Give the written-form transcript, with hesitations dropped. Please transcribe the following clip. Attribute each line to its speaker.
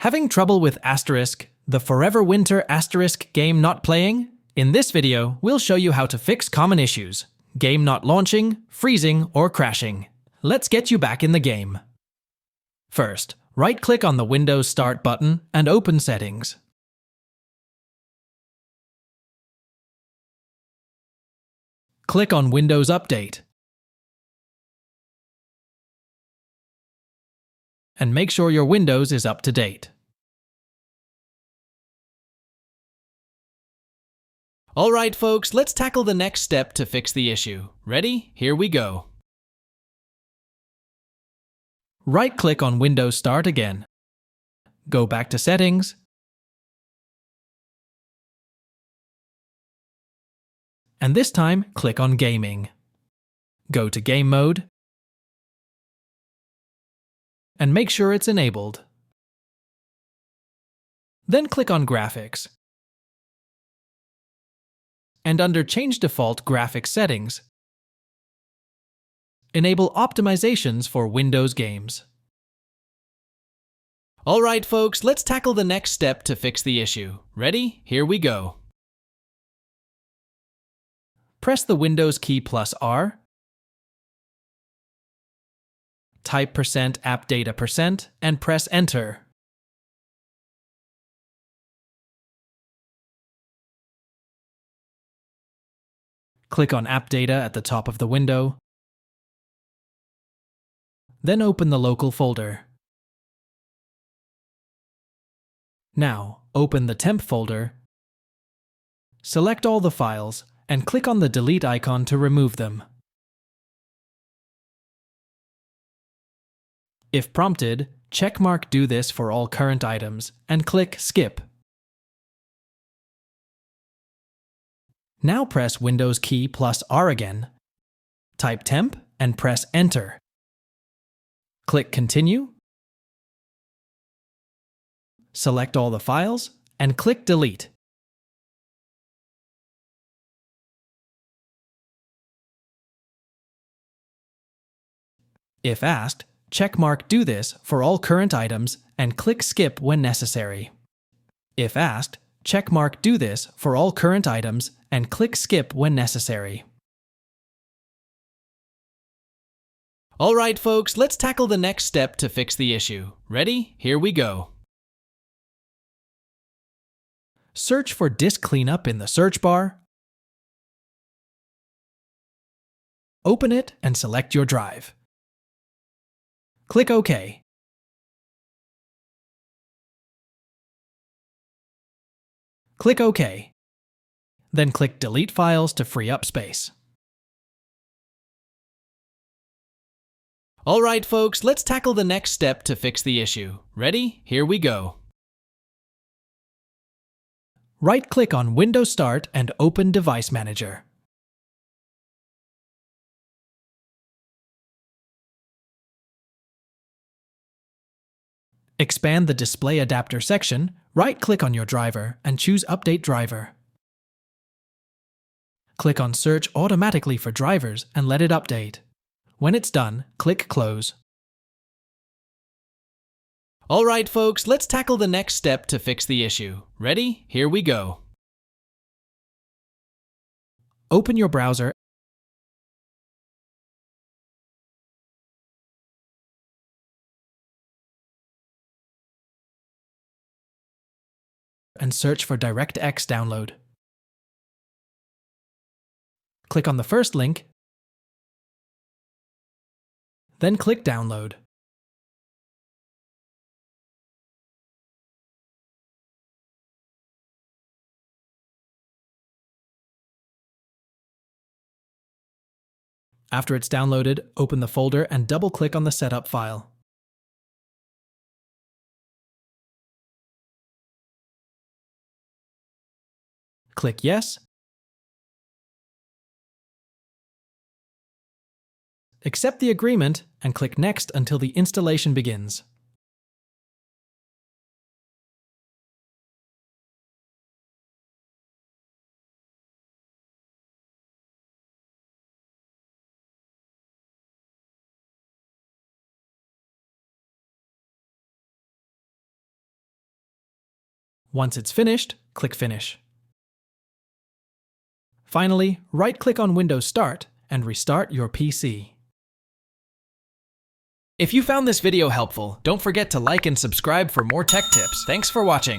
Speaker 1: Having trouble with the Forever Winter game not playing? In this video, we'll show you how to fix common issues: game not launching, freezing, or crashing. Let's get you back in the game. First, right-click on the Windows Start button and open Settings. Click on Windows Update. And make sure your Windows is up to date. Alright folks, let's tackle the next step to fix the issue. Ready? Here we go. Right-click on Windows Start again. Go back to Settings. And this time, click on Gaming. Go to Game Mode. And make sure it's enabled. Then click on Graphics. And under Change Default Graphics Settings, enable optimizations for Windows games. Alright folks, let's tackle the next step to fix the issue. Ready? Here we go. Press the Windows key +R. Type %appdata% and press Enter. Click on AppData at the top of the window. Then open the local folder. Now, open the temp folder. Select all the files and click on the delete icon to remove them. If prompted, checkmark Do this for all current items and click Skip. Now press Windows key +R again. Type temp and press Enter. Click Continue. Select all the files and click Delete. If asked, checkmark Do this for all current items and click Skip when necessary. If asked, checkmark Do this for all current items and click Skip when necessary. Alright folks, let's tackle the next step to fix the issue. Ready? Here we go. Search for Disk Cleanup in the search bar. Open it and select your drive. Click OK. Click OK. Then click Delete Files to free up space. Alright folks, let's tackle the next step to fix the issue. Ready? Here we go. Right-click on Windows Start and open Device Manager. Expand the Display Adapter section, right-click on your driver and choose Update Driver. Click on Search automatically for drivers and let it update. When it's done, click Close. Alright folks, let's tackle the next step to fix the issue. Ready? Here we go. Open your browser and search for Directx download. Click on the first link, then click Download. After it's downloaded, open the folder and double-click on the setup file. Click Yes. Accept the agreement and click Next until the installation begins. Once it's finished, click Finish. Finally, right-click on Windows Start and restart your PC. If you found this video helpful, don't forget to like and subscribe for more tech tips. Thanks for watching.